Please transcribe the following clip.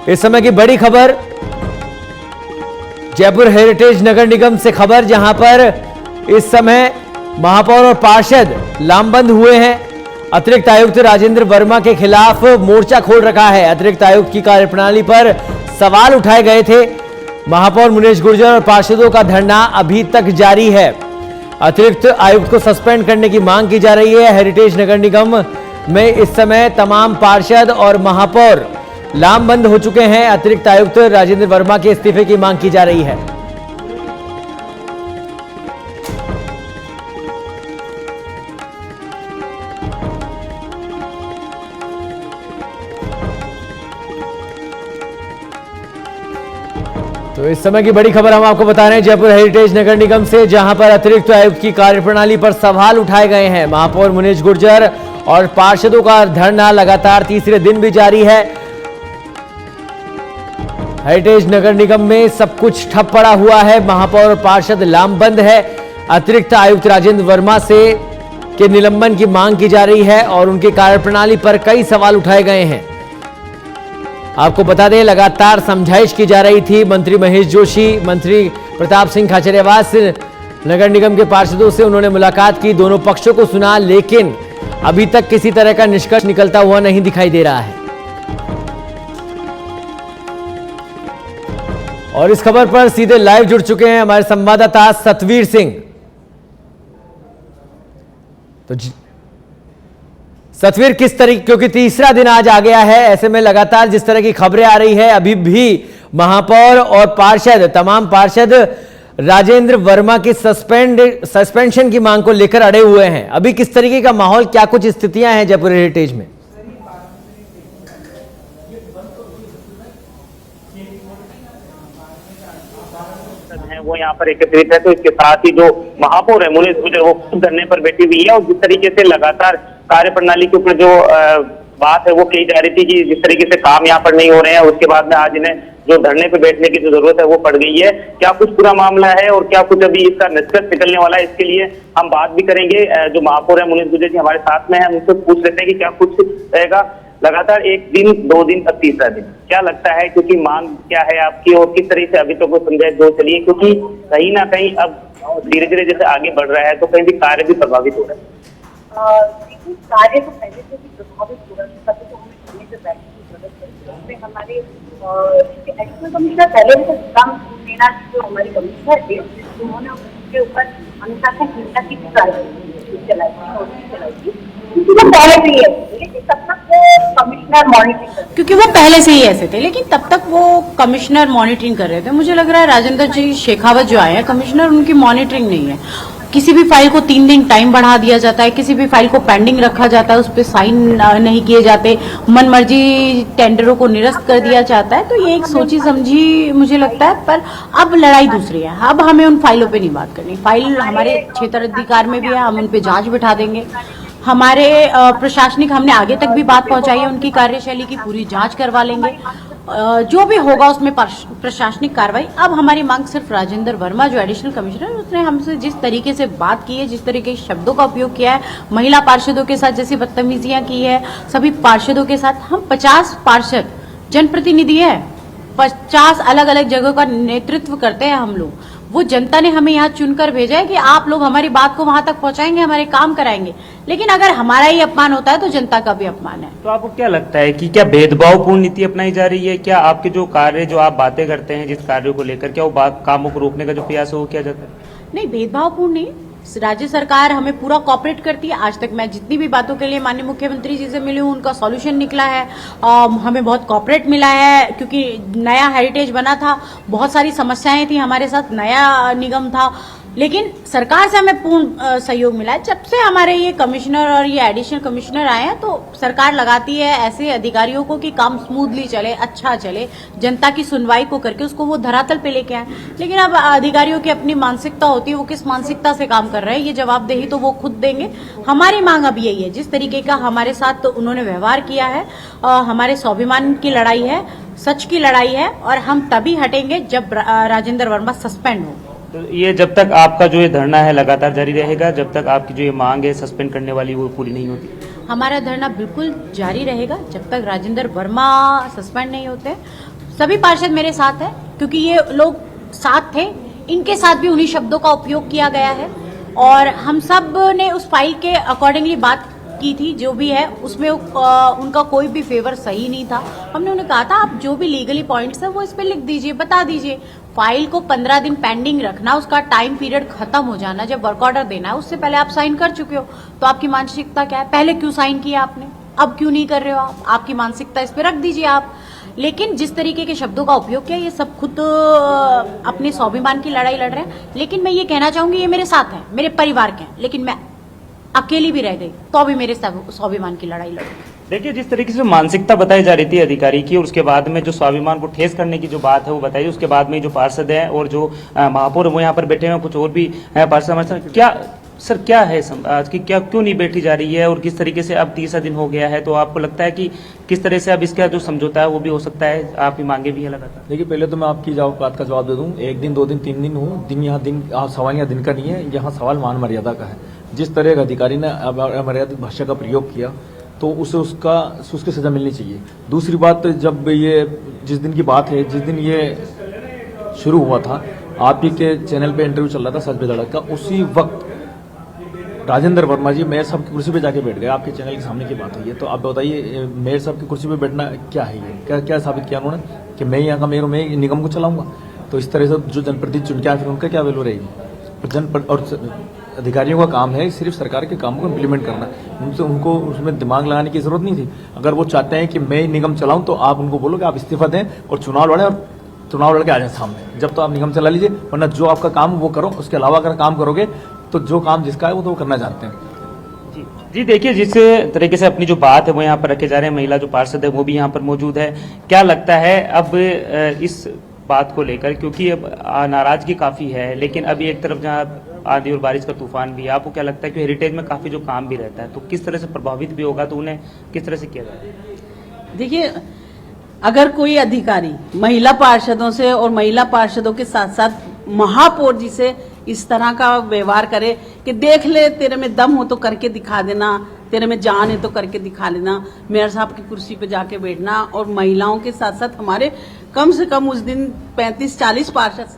इस समय की बड़ी खबर जयपुर हेरिटेज नगर निगम से खबर, जहां पर इस समय महापौर और पार्षद लामबंद हुए हैं। अतिरिक्त आयुक्त राजेंद्र वर्मा के खिलाफ मोर्चा खोल रखा है। अतिरिक्त आयुक्त की कार्यप्रणाली पर सवाल उठाए गए थे। महापौर मुनेश गुर्जर और पार्षदों का धरना अभी तक जारी है। अतिरिक्त आयुक्त को सस्पेंड करने की मांग की जा रही है। हेरिटेज नगर निगम में इस समय तमाम पार्षद और महापौर लामबंद हो चुके हैं। अतिरिक्त आयुक्त राजेंद्र वर्मा के इस्तीफे की मांग की जा रही है। तो इस समय की बड़ी खबर हम आपको बता रहे हैं जयपुर हेरिटेज नगर निगम से, जहां पर अतिरिक्त आयुक्त की कार्यप्रणाली पर सवाल उठाए गए हैं। महापौर मुनेश गुर्जर और पार्षदों का धरना लगातार तीसरे दिन भी जारी है। हेरिटेज नगर निगम में सब कुछ ठप पड़ा हुआ है। महापौर और पार्षद लामबंद है। अतिरिक्त आयुक्त राजेंद्र वर्मा से के निलंबन की मांग की जा रही है और उनकी कार्यप्रणाली पर कई सवाल उठाए गए हैं। आपको बता दें, लगातार समझाइश की जा रही थी। मंत्री महेश जोशी, मंत्री प्रताप सिंह खाचरियावास नगर निगम के पार्षदों से उन्होंने मुलाकात की, दोनों पक्षों को सुना, लेकिन अभी तक किसी तरह का निष्कर्ष निकलता हुआ नहीं दिखाई दे रहा है। और इस खबर पर सीधे लाइव जुड़ चुके हैं हमारे संवाददाता सतवीर सिंह। तो सतवीर, किस तरीके, क्योंकि तीसरा दिन आज आ गया है, ऐसे में लगातार जिस तरह की खबरें आ रही है, अभी भी महापौर और पार्षद, तमाम पार्षद राजेंद्र वर्मा की सस्पेंशन की मांग को लेकर अड़े हुए हैं। अभी किस तरीके का माहौल, क्या कुछ स्थितियां हैं जयपुर हेरिटेज में? वो यहाँ पर एकत्रित है, तो इसके साथ ही जो महापौर है मुनेश गुर्जर, वो खुद धरने पर बैठी हुई है। और जिस तरीके से लगातार कार्यप्रणाली के ऊपर जो बात है वो कही जा रही थी कि जिस तरीके से काम यहाँ पर नहीं हो रहे हैं, उसके बाद में आज इन्हें जो धरने पर बैठने की जो जरूरत है वो पड़ गई है। क्या कुछ पूरा मामला है और क्या कुछ अभी इसका निष्कर्ष निकलने वाला है, इसके लिए हम बात भी करेंगे। जो महापौर है मुनेश गुर्जर जी हमारे साथ में है, हम उनसे पूछ लेते हैं कि क्या कुछ रहेगा। लगातार एक दिन, 2 दिन, अब तीसरा दिन, क्या लगता है, क्योंकि मांग क्या है आपकी और किस तरह से अभी तक वो समझाए दो चलिए, क्योंकि कहीं ना कहीं अब धीरे धीरे जैसे आगे बढ़ रहा है तो कहीं भी कार्य भी प्रभावित हो रहा है। देखिए, कार्य तो पहले से भी प्रभावित हो रहा है, तभी तो हमें धरने पे बैठने की जरूरत है। उसमें हमारे एडिशनल कमिश्नर पहले भी काम मीना जो हमारे कमिश्नर थे, उन्होंने उसके ऊपर अनुशासनहीनता की कार्रवाई चलाई थी, क्योंकि वो पहले से ही ऐसे थे, लेकिन तब तक वो कमिश्नर मॉनिटरिंग कर, क्योंकि वो पहले से ही ऐसे थे, लेकिन तब तक वो कमिश्नर मॉनिटरिंग कर रहे थे। मुझे लग रहा है राजेंद्र जी शेखावत जो आए हैं कमिश्नर, उनकी मॉनिटरिंग नहीं है। किसी भी फाइल को 3 दिन टाइम बढ़ा दिया जाता है, किसी भी फाइल को पेंडिंग रखा जाता है, उस पर साइन नहीं किए जाते, मनमर्जी टेंडरों को निरस्त कर दिया जाता है। तो ये एक सोची समझी मुझे लगता है, पर अब लड़ाई दूसरी है। अब हमें उन फाइलों पे नहीं बात करनी। फाइल हमारे क्षेत्राधिकार में भी है, हम उन पे जांच बिठा देंगे। हमारे प्रशासनिक, हमने आगे तक भी बात पहुंचाई है, उनकी कार्यशैली की पूरी जांच करवा लेंगे। जो भी होगा उसमें प्रशासनिक कार्रवाई। अब हमारी मांग सिर्फ राजेंद्र वर्मा जो एडिशनल कमिश्नर, उसने हमसे जिस तरीके से बात की है, जिस तरीके के शब्दों का उपयोग किया है, महिला पार्षदों के साथ जैसी बदतमीजियां की है, सभी पार्षदों के साथ, हम 50 पार्षद जनप्रतिनिधि है, 50 अलग अलग जगहों का नेतृत्व करते हैं हम लोग। वो जनता ने हमें यहाँ चुनकर भेजा है कि आप लोग हमारी बात को वहां तक पहुंचाएंगे, हमारे काम कराएंगे। लेकिन अगर हमारा ही अपमान होता है तो जनता का भी अपमान है। तो आपको क्या लगता है कि क्या भेदभावपूर्ण नीति अपनाई जा रही है? क्या आपके जो कार्य, जो आप बातें करते हैं जिस कार्यों को लेकर, क्या वो कामों को रोकने का जो प्रयास है वो किया जाता है? नहीं, भेदभावपूर्ण नहीं। राज्य सरकार हमें पूरा कॉपरेट करती है। आज तक मैं जितनी भी बातों के लिए माननीय मुख्यमंत्री जी से मिली हूँ, उनका सॉल्यूशन निकला है। हमें बहुत कॉपरेट मिला है, क्योंकि नया हेरिटेज बना था, बहुत सारी समस्याएं थी हमारे साथ, नया निगम था, लेकिन सरकार से हमें पूर्ण सहयोग मिला है। जब से हमारे ये कमिश्नर और ये एडिशनल कमिश्नर आए हैं, तो सरकार लगाती है ऐसे अधिकारियों को कि काम स्मूथली चले, अच्छा चले, जनता की सुनवाई को करके उसको वो धरातल पे लेके आए। लेकिन अब अधिकारियों की अपनी मानसिकता होती है, वो किस मानसिकता से काम कर रहे हैं, ये जवाबदेही तो वो खुद देंगे। हमारी मांग अब यही है, जिस तरीके का हमारे साथ तो उन्होंने व्यवहार किया है, हमारे स्वाभिमान की लड़ाई है, सच की लड़ाई है, और हम तभी हटेंगे जब राजेंद्र वर्मा सस्पेंड हो। तो ये जब तक आपका जो ये धरना है लगातार जारी रहेगा, जब तक आपकी जो ये मांग है सस्पेंड करने वाली वो पूरी नहीं होती? हमारा धरना बिल्कुल जारी रहेगा जब तक राजेंद्र वर्मा सस्पेंड नहीं होते। सभी पार्षद मेरे साथ हैं क्योंकि ये लोग साथ थे, इनके साथ भी उन्हीं शब्दों का उपयोग किया गया है और हम सब ने उस फाइल के अकॉर्डिंगली बात की थी। जो भी है उसमें उनका कोई भी फेवर सही नहीं था। हमने उन्हें कहा था आप जो भी लीगली पॉइंट्स है वो इस पे लिख दीजिए, बता दीजिए। फाइल को 15 दिन पेंडिंग रखना, उसका टाइम पीरियड खत्म हो जाना, जब वर्क ऑर्डर देना है उससे पहले आप साइन कर चुके हो, तो आपकी मानसिकता क्या है? पहले क्यों साइन किया आपने, अब क्यों नहीं कर रहे हो आप? आपकी मानसिकता इस पे रख दीजिए आप। लेकिन जिस तरीके के शब्दों का उपयोग किया, ये सब खुद अपने स्वाभिमान की लड़ाई लड़ रहे हैं। लेकिन मैं ये कहना चाहूंगी, ये मेरे साथ हैं, मेरे परिवार के हैं, लेकिन मैं अकेली भी रह गई तो भी मेरे स्वाभिमान की लड़ाई लड़ूंगी। देखिए, जिस तरीके से मानसिकता बताई जा रही थी अधिकारी की और उसके बाद में जो स्वाभिमान को ठेस करने की जो बात है वो बताइए, उसके बाद में जो पार्षद हैं और जो महापौर वो यहाँ पर बैठे हुए हैं, कुछ और भी पार्षद हमारे साथ, क्या है आज की, क्या क्यों नहीं बैठी जा रही है और किस तरीके से अब 30 दिन हो गया है, तो आपको लगता है कि किस तरह से अब इसका जो समझौता है वो भी हो सकता है? आपकी मांगे भी है लगातार। देखिए, पहले तो मैं आपकी बात का जवाब दे दूं, 1 दिन 2 दिन 3 दिन हो, सवाल यहाँ दिन का नहीं है, यहाँ सवाल मान मर्यादा का है। जिस तरह का अधिकारी ने अमर्यादित भाषा का प्रयोग किया तो उसे उसकी सजा मिलनी चाहिए। दूसरी बात, जब ये जिस दिन की बात है, जिस दिन ये शुरू हुआ था, आप ही के चैनल पे इंटरव्यू चल रहा था सच बेधड़क का, उसी वक्त राजेंद्र वर्मा जी मेयर साहब की कुर्सी पे जाके बैठ गए। आपके चैनल के सामने की बात है ये, तो आप बताइए मेयर साहब की कुर्सी पे बैठना क्या है? ये क्या साबित किया उन्होंने कि मैं यहाँ का मेयर हूँ, मैं निगम को चलाऊंगा? तो इस तरह से जो जनप्रतिनिधि चुन के आए फिर उनका क्या वैल्यू रहेगी? और अधिकारियों का काम है सिर्फ सरकार के कामों को इम्प्लीमेंट करना, उनको उसमें दिमाग लगाने की जरूरत नहीं थी। अगर वो चाहते हैं कि मैं निगम चलाऊं तो आप उनको बोलो कि आप इस्तीफा दें और चुनाव लड़ें और चुनाव लड़के आ जाए सामने। जब तो आप निगम चला लीजिए, वरना जो आपका काम वो करो, उसके अलावा अगर काम करोगे तो जो काम जिसका है वो तो वो करना चाहते हैं। जी देखिए, जिस तरीके से अपनी जो बात है वो यहाँ पर रखे जा रहे हैं, महिला जो पार्षद है वो भी यहाँ पर मौजूद है। क्या लगता है अब इस बात को लेकर, क्योंकि अब नाराजगी काफ़ी है, लेकिन अभी एक तरफ जहाँ आंधी और बारिश का तूफान भी, आपको क्या लगता है कि हेरिटेज में काफ़ी जो काम भी रहता है तो किस तरह से प्रभावित भी होगा, तो उन्हें किस तरह से किया जाए? देखिए, अगर कोई अधिकारी महिला पार्षदों से और महिला पार्षदों के साथ साथ महापौर जी से इस तरह का व्यवहार करे कि देख ले तेरे में दम हो तो करके दिखा देना, तेरे में जान है तो करके दिखा लेना, मेयर साहब की कुर्सी पे जाके बैठना, और महिलाओं के साथ साथ हमारे कम से कम उस दिन 35-40 पार्षद